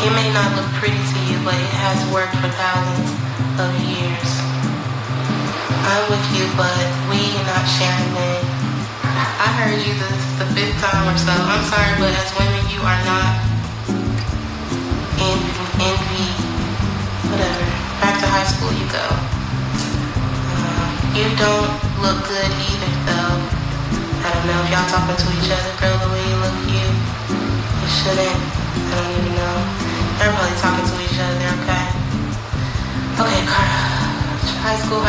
It may not look pretty to you, but it has worked for thousands of years. I'm with you, but we not sharing it. I heard you the fifth time or so. I'm sorry, but as women, you are not envy, whatever. Back to high school you go. You don't look good either, though. I don't know if y'all talking to each other, girl, the way you look, you shouldn't. I don't even know. They're probably talking to each other, okay? Okay, Cara. High school.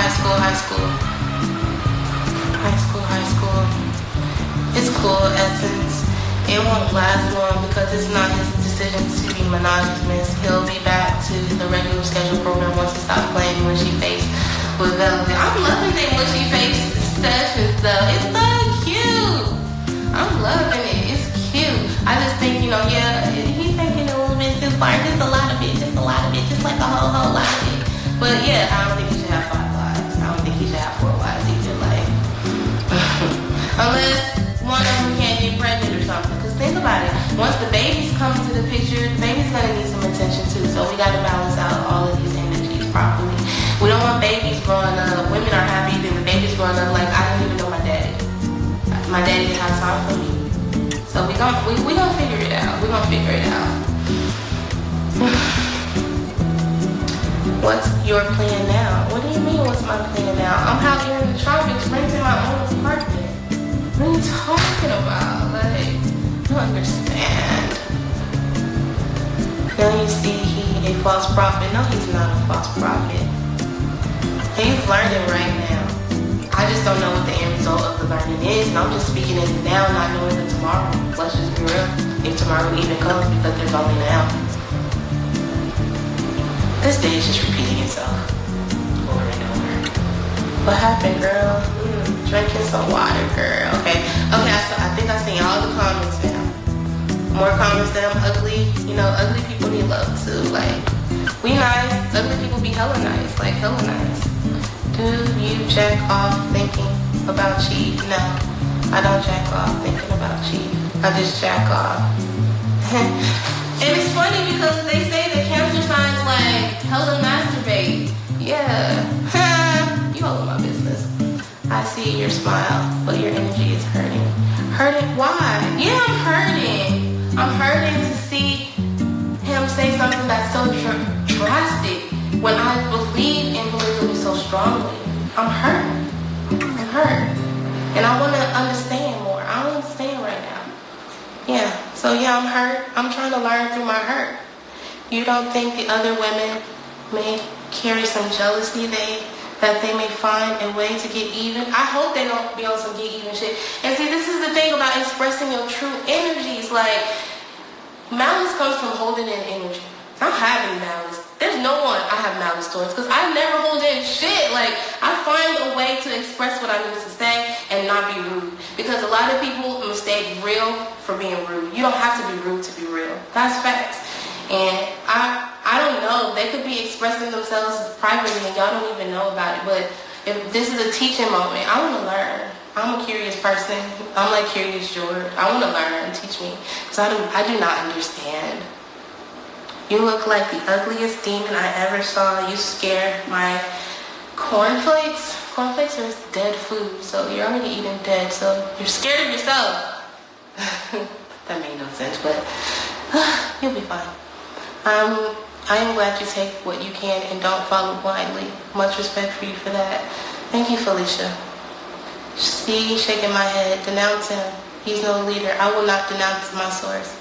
It's cool, Essence. It won't last long because it's not his decision to be monogamous. He'll be back to the regular schedule program once he stops playing mushy face with Velvet. I'm loving the mushy face sessions though. It's so cute. I'm loving it. It's cute. I just think, yeah, he's taking it a little bit too far. Just a lot of it. Just like a whole lot of it. But yeah, I don't think he should have 5 wives. I don't think he should have 4 wives either. Like, unless one of them can't get pregnant or something. Because think about it. Once the babies come into the picture, the baby's going to need some attention too. So we got to balance out all of these energies properly. We don't want babies growing up. Women are happy that the baby's growing up like, I didn't even know my daddy. My daddy didn't have time for me. So we gonna figure it out. We're going to figure it out. What's your plan now? What do you mean, what's my plan now? I'm out here in the tropics renting my own apartment. What are you talking about? Like, you don't understand. Now you see he a false prophet. No, he's not a false prophet. He's learning right now. I just don't know what the end result of the learning is, and I'm just speaking in the now, not knowing the tomorrow. Let's just be real. If tomorrow even comes, because there's only now. This day is just repeating itself over and over. What happened, girl? Drinking some water, girl. Okay, I think I seen all the comments now. More comments that I'm ugly. Ugly people need love too. Like, we nice. Ugly people be hella nice. Like, hella nice. Do you jack off thinking about cheat? No, I don't jack off thinking about cheat. I just jack off. And it's funny because they say that Cancer signs like hella masturbate. Yeah. You all in my business. I see your smile, but your energy is hurting. Hurting? Why? Yeah, I'm hurting. I'm hurting to see him say something that's so drastic when I believe in polygamy so strongly. I'm hurt. And I want to understand more. I don't understand right now. Yeah, so yeah, I'm hurt. I'm trying to learn through my hurt. You don't think the other women may carry some jealousy that they may find a way to get even? I hope they don't be on some get even shit. And see, this is the thing about expressing your true energies. Like, malice comes from holding in energy. I'm having malice. There's no one I have malice towards because I never hold in shit. Like, I find a way to express what I need to say and not be rude. Because a lot of people mistake real for being rude. You don't have to be rude to be real. That's facts. And I don't know. They could be expressing themselves privately and y'all don't even know about it. But if this is a teaching moment, I want to learn. I'm a curious person. I'm like Curious George. I want to learn. Teach me. Because I do not understand. You look like the ugliest demon I ever saw. You scare my cornflakes. Cornflakes are dead food, so you're already eating dead, so you're scared of yourself. That made no sense, but you'll be fine. I am glad you take what you can and don't follow blindly. Much respect for you for that. Thank you, Felicia. See, shaking my head. Denounce him. He's no leader. I will not denounce my source.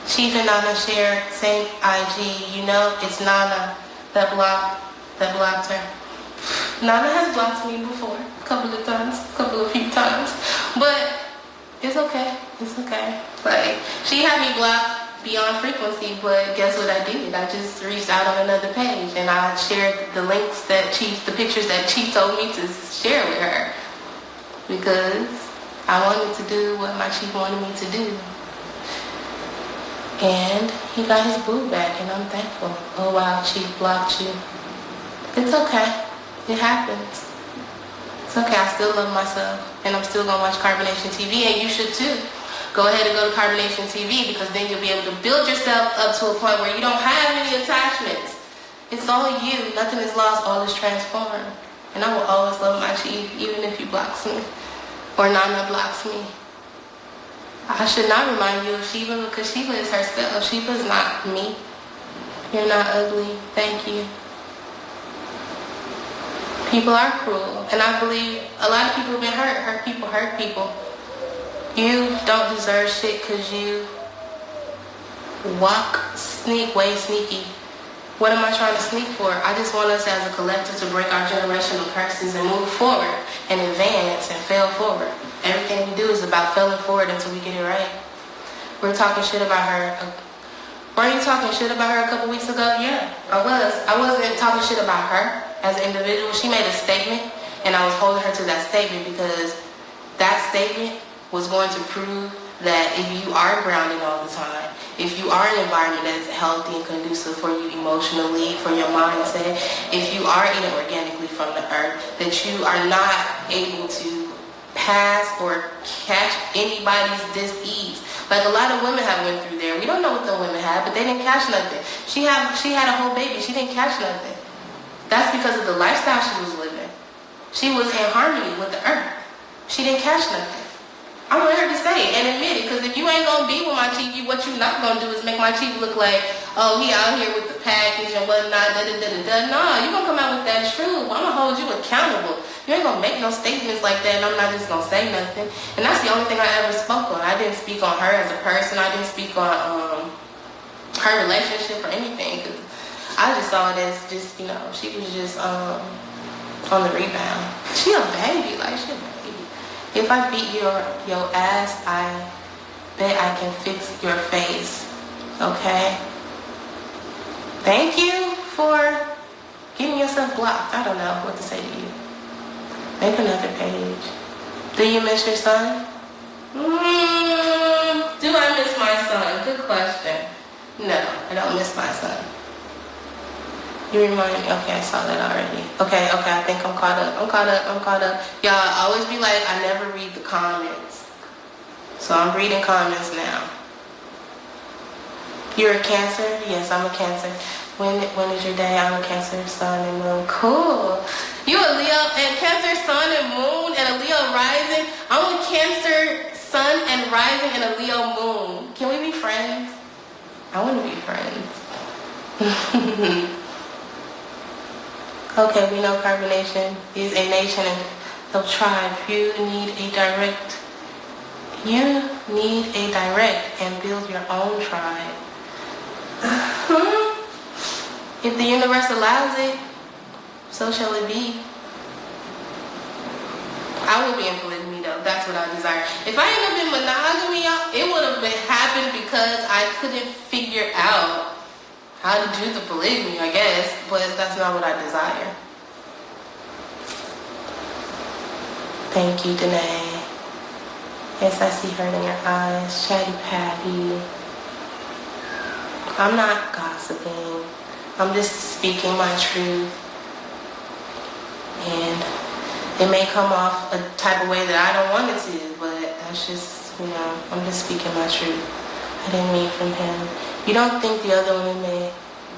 Chief and Nana share same IG. It's Nana that blocked her. Nana has blocked me before, a few times. But it's okay. Like, she had me blocked beyond frequency, but guess what I did? I just reached out on another page and I shared the links the pictures that Chief told me to share with her. Because I wanted to do what my Chief wanted me to do. And he got his boo back, and I'm thankful. Oh wow, Chief blocked you. It's okay. It happens. It's okay. I still love myself, and I'm still gonna watch Carbonation TV, and you should too. go ahead and go to Carbonation TV, because then you'll be able to build yourself up to a point where you don't have any attachments. It's all you. Nothing is lost. All is transformed. And I will always love my chief, even if he blocks me or Nana blocks me. I should not remind you of Sheba, because Sheba is herself. Sheba is not me. You're not ugly. Thank you. People are cruel, and I believe a lot of people have been hurt. Hurt people. You don't deserve shit because you way sneaky. What am I trying to sneak for? I just want us as a collective to break our generational curses and move forward and advance and fail forward. Everything we do is about failing forward until we get it right. We're talking shit about her. Weren't you talking shit about her a couple weeks ago? Yeah, I was. I wasn't talking shit about her as an individual. She made a statement, and I was holding her to that statement because that statement was going to prove that if you are grounded all the time, if you are in an environment that is healthy and conducive for you emotionally, for your mindset, if you are eating organically from the earth, that you are not able to pass or catch anybody's dis-ease. Like a lot of women have went through there. We don't know what the women had, but they didn't catch nothing. She had a whole baby. She didn't catch nothing. That's because of the lifestyle she was living. She was in harmony with the earth. She didn't catch nothing. I want her to say it and admit it, because if you ain't gonna be with my chief, what you not gonna do is make my chief look like, oh, he out here with the package and whatnot, da-da-da-da-da. No, you gonna come out with that truth. I'm gonna hold you accountable. You ain't gonna make no statements like that, and I'm not just gonna say nothing. And that's the only thing I ever spoke on. I didn't speak on her as a person. I didn't speak on her relationship or anything, because I just saw it as just, she was just on the rebound. She a baby, like she a baby. If I beat your ass, I bet I can fix your face. Okay? Thank you for getting yourself blocked. I don't know what to say to you. Make another page. Do you miss your son? Do I miss my son? Good question. No, I don't miss my son. You remind me. Okay, I saw that already. Okay, I think I'm caught up. Y'all always be like, I never read the comments. So I'm reading comments now. You're a Cancer? Yes, I'm a Cancer. When is your day? I'm a Cancer, sun and moon. Cool. You a Leo and Cancer, sun and moon, and a Leo rising? I'm a Cancer, sun and rising, and a Leo moon. Can we be friends? I want to be friends. Okay, we know Carbonation is a nation of tribe. You need a direct and build your own tribe. If the universe allows it, so shall it be. I will be in polygamy though. That's what I desire. If I end up in monogamy, it would have happened because I couldn't figure out how to do the polygamy, I guess, but that's not what I desire. Thank you, Danae. Yes, I see her in your eyes. Chatty Patty. I'm not gossiping. I'm just speaking my truth. And it may come off a type of way that I don't want it to, but that's just, I'm just speaking my truth. I didn't mean from him. You don't think the other women may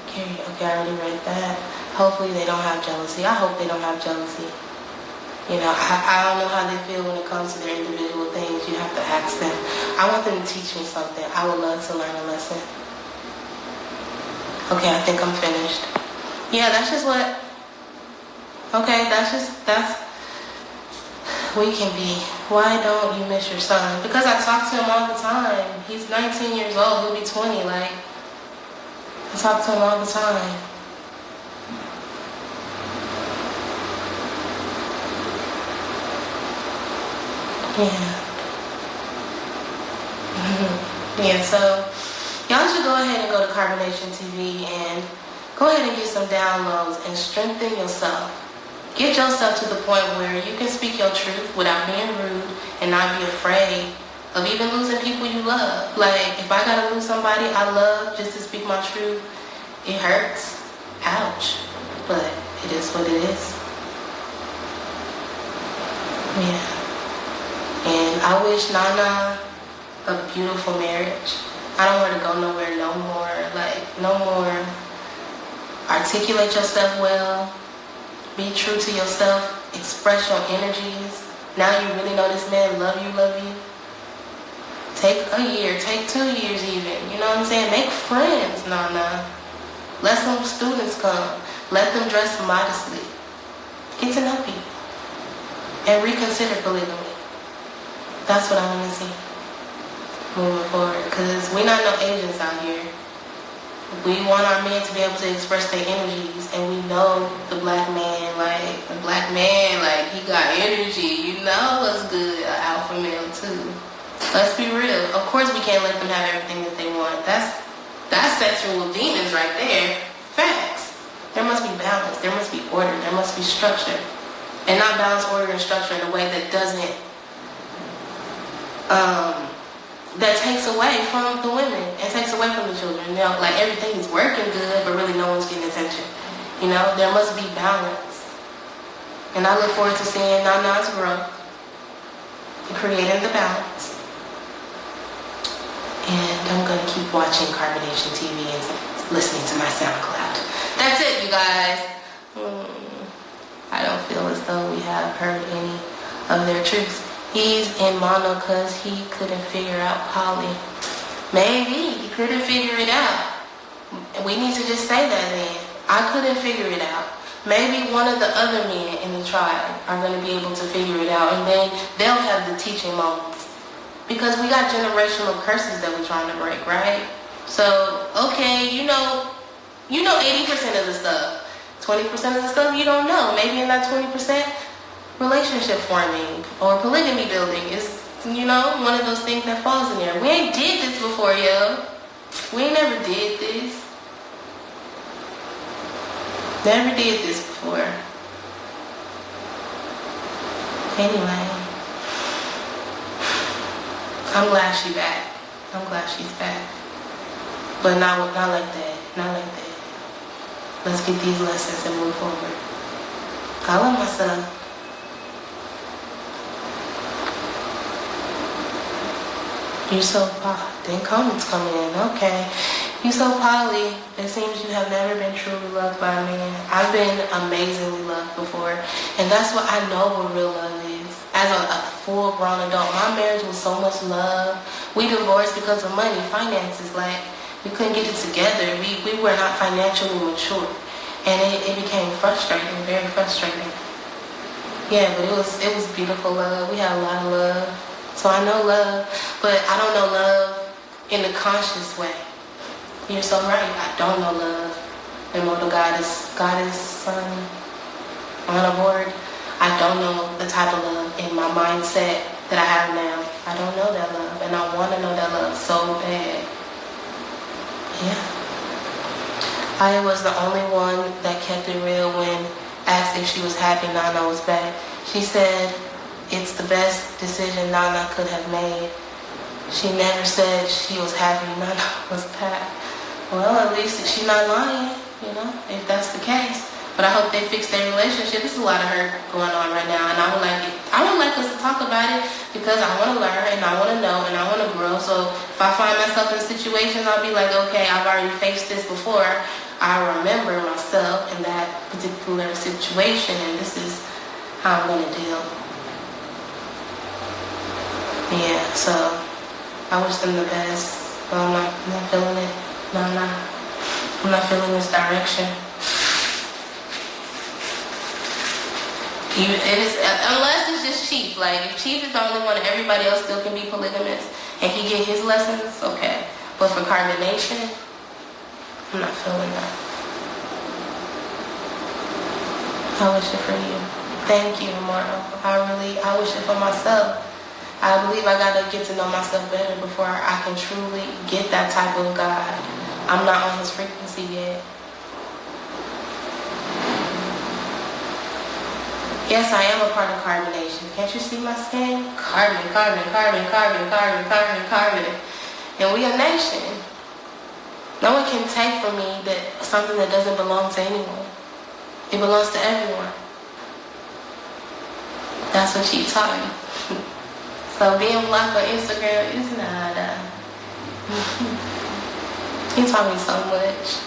carry? Okay, I already read that. Hopefully they don't have jealousy. I hope they don't have jealousy. I don't know how they feel when it comes to their individual things. You have to ask them. I want them to teach me something. I would love to learn a lesson. Okay, I think I'm finished. Yeah, that's just what... Okay, that's... We can be. Why don't you miss your son? Because I talk to him all the time. He's 19 years old. He'll be 20. I talk to him all the time. Yeah. Yeah, so y'all should go ahead and go to Carbonation TV and go ahead and get some downloads and strengthen yourself. Get yourself to the point where you can speak your truth without being rude and not be afraid of even losing people you love. If I gotta lose somebody I love just to speak my truth, it hurts. Ouch. But it is what it is. Yeah. And I wish Nana a beautiful marriage. I don't want to go nowhere no more. Like, no more. Articulate yourself well. Be true to yourself. Express your energies. Now you really know this man love you. Take a year, take 2 years even. You know what I'm saying? Make friends, Nana. Let some students come. Let them dress modestly. Get to know people. And reconsider polygamy. That's what I want to see moving forward. Because we're not no agents out here. We want our men to be able to express their energies. And we know the black man, he got energy. You know what's good, an alpha male too. Let's be real. Of course we can't let them have everything that they want. That's sexual demons right there. Facts. There must be balance. There must be order. There must be structure. And not balance, order, and structure in a way that doesn't, that takes away from the women and takes away from the children. You know, like everything is working good, but really no one's getting attention. You know, there must be balance. And I look forward to seeing Nana's growth and creating the balance. And I'm going to keep watching Carbonation TV and listening to my SoundCloud. That's it, you guys. I don't feel as though we have heard any of their truths. He's in mono because he couldn't figure out poly. Maybe he couldn't figure it out. We need to just say that then. I couldn't figure it out. Maybe one of the other men in the tribe are going to be able to figure it out, and then they'll have the teaching moments. Because we got generational curses that we're trying to break, right? So, okay, you know 80% of the stuff. 20% of the stuff you don't know. Maybe in that 20%, relationship forming or polygamy building is, one of those things that falls in there. We ain't did this before, yo. We ain't never did this. Never did this before. Anyway. I'm glad she's back. I'm glad she's back. But not like that. Not like that. Let's get these lessons and move forward. I love myself. You're so then comments come in. Okay. You so poly. It seems you have never been truly loved by a man. I've been amazingly loved before. And that's what I know what real love is. As a full-grown adult, my marriage was so much love. We divorced because of money, finances. Like, we couldn't get it together. We were not financially mature. And it became frustrating, very frustrating. Yeah, but it was beautiful love. We had a lot of love. So I know love, but I don't know love in a conscious way. You're so right. I don't know love. Immortal goddess, son, on board. I don't know the type of love in my mindset that I have now. I don't know that love, and I want to know that love so bad. Yeah. I was the only one that kept it real when asked if she was happy Nana was back. She said it's the best decision Nana could have made. She never said she was happy Nana was back. Well, at least she's not lying, if that's the case. But I hope they fix their relationship. There's a lot of hurt going on right now, and I would like us to talk about it because I want to learn and I want to know and I want to grow. So if I find myself in situations, I'll be like, okay, I've already faced this before. I remember myself in that particular situation, and this is how I'm gonna deal. Yeah, so I wish them the best. But I'm not feeling it. No, I'm not feeling this direction. Unless it's just Chief. Like, if Chief is the only one and everybody else still can be polygamous and he get his lessons, okay. But for Carbonation, I'm not feeling that. I wish it for you. Thank you, Immortal. I wish it for myself. I believe I gotta get to know myself better before I can truly get that type of God. I'm not on his frequency yet. Yes, I am a part of Carbonation. Can't you see my skin? Carbon. And we a nation. No one can take from me something that doesn't belong to anyone. It belongs to everyone. That's what she taught me. So being blocked on Instagram is not He taught me so much.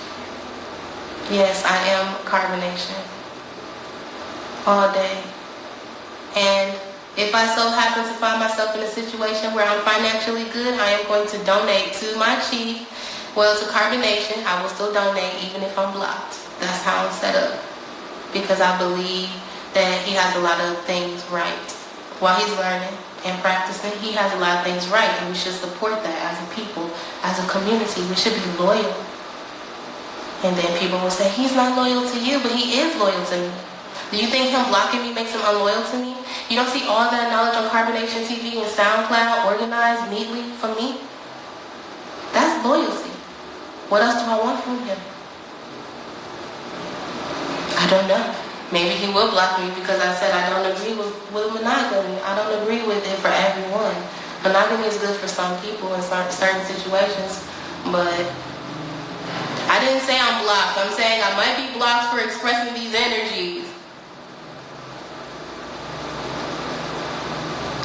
Yes, I am Carbonation. All day. And if I so happen to find myself in a situation where I'm financially good, I am going to donate to my chief. Well, to Carbonation, I will still donate even if I'm blocked. That's how I'm set up. Because I believe that he has a lot of things right. While he's learning and practicing, he has a lot of things right. And we should support that as a people, as a community. We should be loyal. And then people will say, he's not loyal to you, but he is loyal to me. Do you think him blocking me makes him unloyal to me? You don't see all that knowledge on Carbonation TV and SoundCloud organized neatly for me? That's loyalty. What else do I want from him? I don't know. Maybe he will block me because I said I don't agree with monogamy. I don't agree with it for everyone. Monogamy is good for some people in certain situations, but I didn't say I'm blocked. I'm saying I might be blocked for expressing these energies.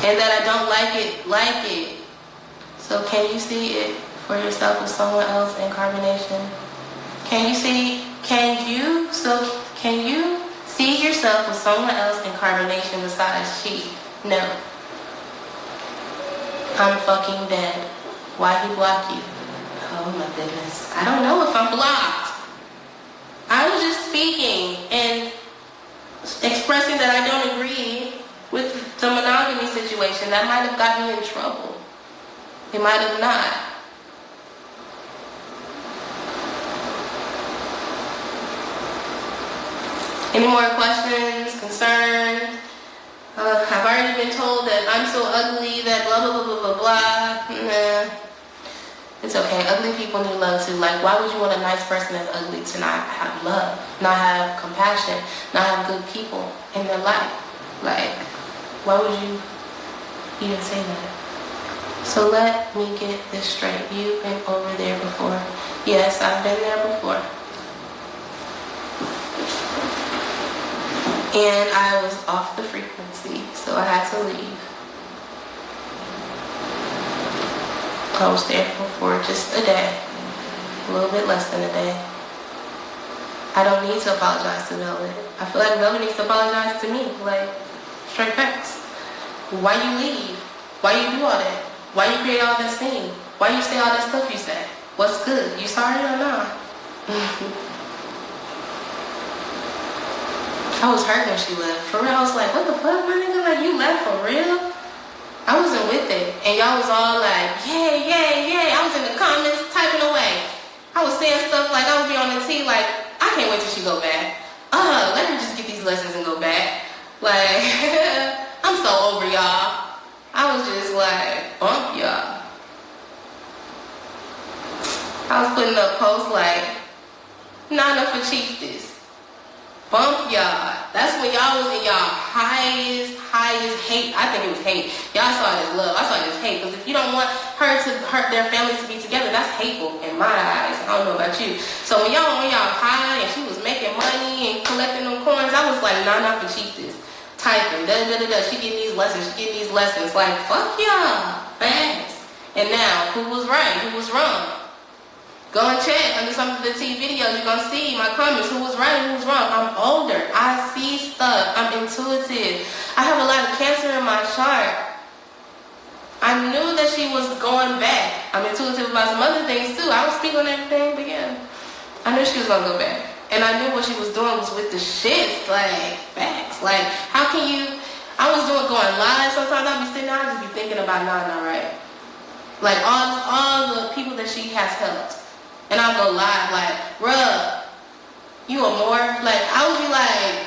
And that I don't like it. So can you see it for yourself with someone else in Carbonation? Can you see yourself with someone else in Carbonation besides she? No. I'm fucking dead. Why he block you? Oh my goodness. I don't know if I'm blocked. I was just speaking and expressing that I don't agree with the monogamy situation. That might have got me in trouble. It might have not. Any more questions, concerns? I've already been told that I'm so ugly that blah, blah, blah, blah, blah, blah. Nah. It's okay. Ugly people need love too. Like, why would you want a nice person that's ugly to not have love, not have compassion, not have good people in their life? Like, why would you even say that? So let me get this straight. You've been over there before. Yes, I've been there before. And I was off the frequency, so I had to leave. I was there for just a day, a little bit less than a day. I don't need to apologize to Velvet. I feel like Velvet needs to apologize to me, like, straight facts. Why you leave? Why you do all that? Why you create all this scene? Why you say all that stuff you said? What's good? You sorry or not? I was hurt when she left. For real, I was like, what the fuck, my nigga? Like, you left for real? I wasn't with it. And y'all was all like, yeah, yeah, yeah. I was in the comments typing away. I was saying stuff like, I would be on the T like, I can't wait till she go back. Let her just get these lessons and go back. Like, I'm so over y'all. I was just like, bump y'all. I was putting up posts like, not enough for cheap this. Bump y'all. That's when y'all was in y'all highest hate. I think it was hate. Y'all saw it as love. I saw it as hate. Because if you don't want their families to be together, that's hateful in my eyes. I don't know about you. So when y'all on y'all high and she was making money and collecting them coins, I was like, nah, not for cheap this. Typing, she getting these lessons, Like, fuck y'all. Facts. And now, who was right? Who was wrong? Go and check under some of the T videos. You're going to see my comments. Who was right and who was wrong. I'm older. I see stuff. I'm intuitive. I have a lot of Cancer in my chart. I knew that she was going back. I'm intuitive about some other things too. I was speaking on everything, but yeah. I knew she was going to go back. And I knew what she was doing was with the shit. Like, facts. Like, how can you... I was going live. Sometimes I'll be sitting there, I'll just be thinking about Nana, right? Like, all the people that she has helped. And I'll go live like, bruh, you a more, like, I would be like,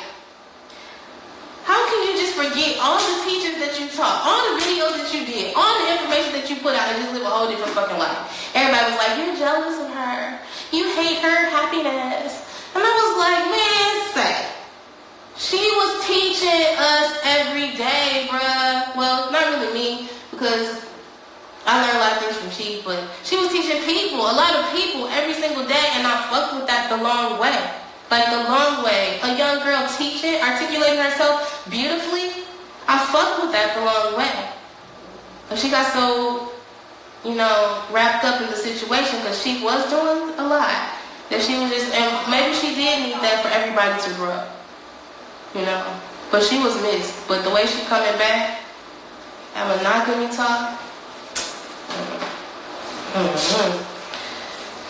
how can you just forget all the teachings that you taught, all the videos that you did, all the information that you put out and just live a whole different fucking life? Everybody was like, you're jealous of her. You hate her happiness. And I was like, man, say, she was teaching us every day, bruh. Well, not really me, because I learned a lot of things from Chief, but she was teaching people, a lot of people, every single day, and I fucked with that the long way. Like, the long way. A young girl teaching, articulating herself beautifully, I fucked with that the long way. But she got so wrapped up in the situation, because she was doing a lot. That she was just, and maybe she did need that for everybody to grow up, But she was missed. But the way she coming back, that monogamy talk,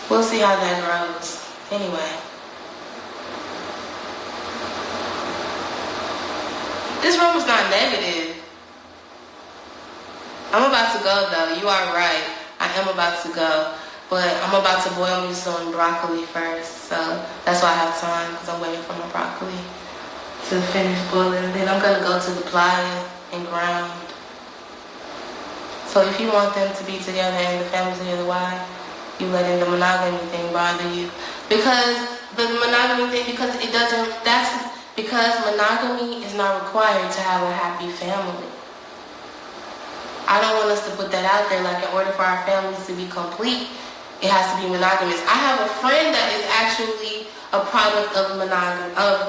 we'll see how that grows. Anyway. This room is not negative. I'm about to go though. You are right. I am about to go. But I'm about to boil me some broccoli first. So that's why I have time, because I'm waiting for my broccoli to finish boiling. Then I'm going to go to the playa and ground. So if you want them to be together and the families together, why you letting the monogamy thing bother you? Because the monogamy thing, because monogamy is not required to have a happy family. I don't want us to put that out there, like in order for our families to be complete, it has to be monogamous. I have a friend that is actually a product of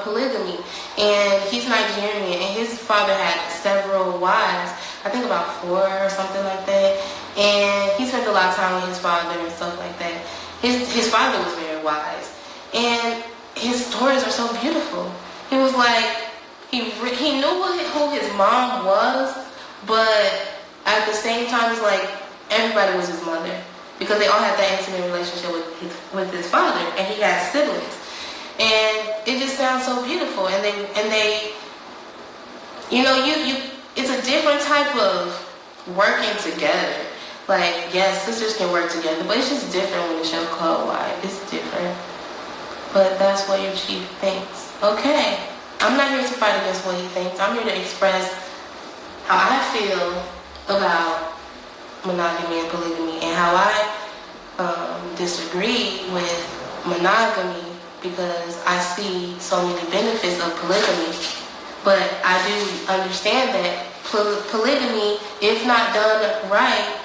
polygamy, and he's Nigerian, and his father had several wives, I think about 4 or something like that, and he spent a lot of time with his father and stuff like that. His father was very wise, and his stories are so beautiful. He was like, he knew who his mom was, but at the same time, it's like everybody was his mother, because they all had that intimate relationship with his father, and he had siblings, and it just sounds so beautiful. And they, it's a different type of working together. Like, yes, sisters can work together, but it's just different when it's your co-wife. It's different, but that's what your chief thinks. Okay, I'm not here to fight against what he thinks. I'm here to express how I feel about monogamy and polygamy, and how I disagree with monogamy, because I see so many benefits of polygamy. But I do understand that polygamy, if not done right,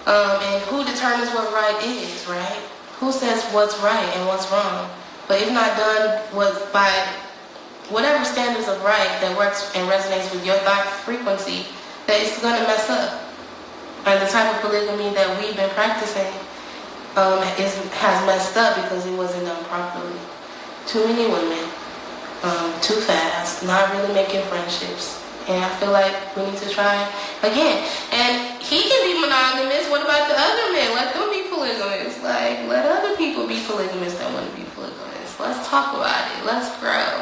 and who determines what right is, right? Who says what's right and what's wrong? But if not done by whatever standards of right that works and resonates with your thought frequency, that it's going to mess up. And the type of polygamy that we've been practicing has messed up because it wasn't done properly. Too many women, too fast, not really making friendships. And I feel like we need to try again. And he can be monogamous. What about the other men? Let them be polygamous. Like, let other people be polygamous that want to be polygamous. Let's talk about it. Let's grow.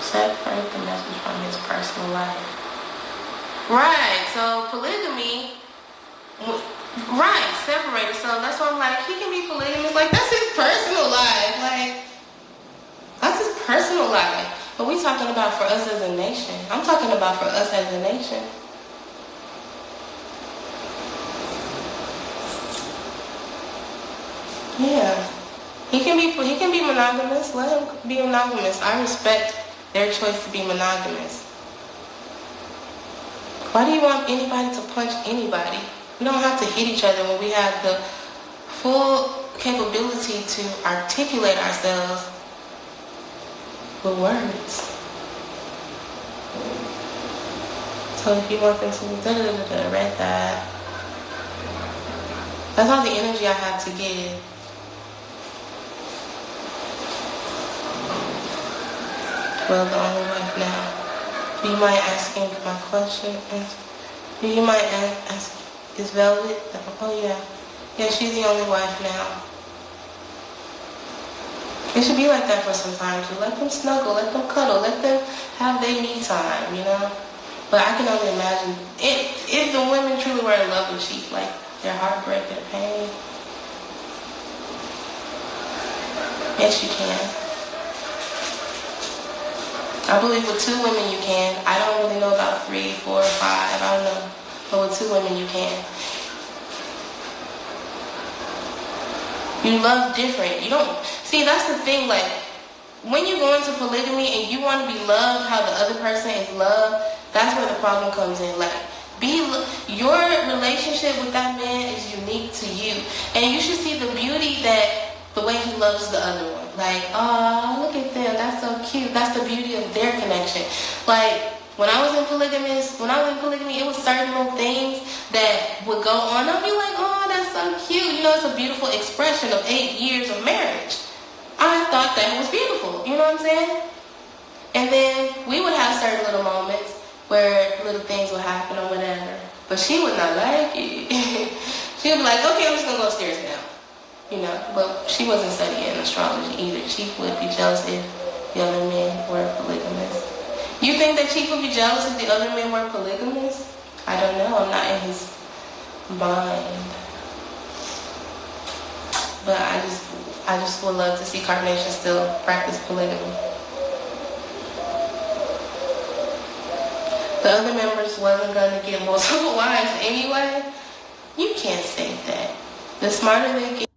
Separate the message from his personal life. Right, so polygamy, right, separated. So that's why I'm like, he can be polygamous. Like, that's his personal life. Like, that's his personal life. But we talking about for us as a nation. I'm talking about for us as a nation. Yeah, he can be monogamous. Let him be monogamous. I respect their choice to be monogamous. Why do you want anybody to punch anybody? We don't have to hit each other when we have the full capability to articulate ourselves with words. So if you want them to read that, that's all the energy I have to give. Well, the only wife now. Do you mind asking my question? Do you mind asking, is Velvet? Oh yeah. Yeah, she's the only wife now. It should be like that for some time too. Let them snuggle, let them cuddle, let them have their me time, But I can only imagine if the women truly were in love with Chief, like their heartbreak, their pain. Yes, you can. I believe with 2 women you can. I don't really know about 3, 4, 5. I don't know. But with 2 women you can. You love different. You don't... See, that's the thing. Like, when you go into polygamy and you want to be loved how the other person is loved, that's where the problem comes in. Like, your relationship with that man is unique to you. And you should see the beauty that the way he loves the other one. Like, oh, look at them. That's so cute. That's the beauty of their connection. Like, when I was in polygamy, it was certain little things that would go on. I'd be like, oh, that's so cute. You know, it's a beautiful expression of 8 years of marriage. I thought that was beautiful. You know what I'm saying? And then we would have certain little moments where little things would happen or whatever. But she would not like it. She would be like, okay, I'm just going to go upstairs now. You know, but she wasn't studying astrology either. Chief would be jealous if the other men were polygamous. You think that Chief would be jealous if the other men were polygamous? I don't know. I'm not in his mind. But I just would love to see Carbonation still practice polygamy. The other members wasn't going to get multiple wives anyway. You can't say that. The smarter they get,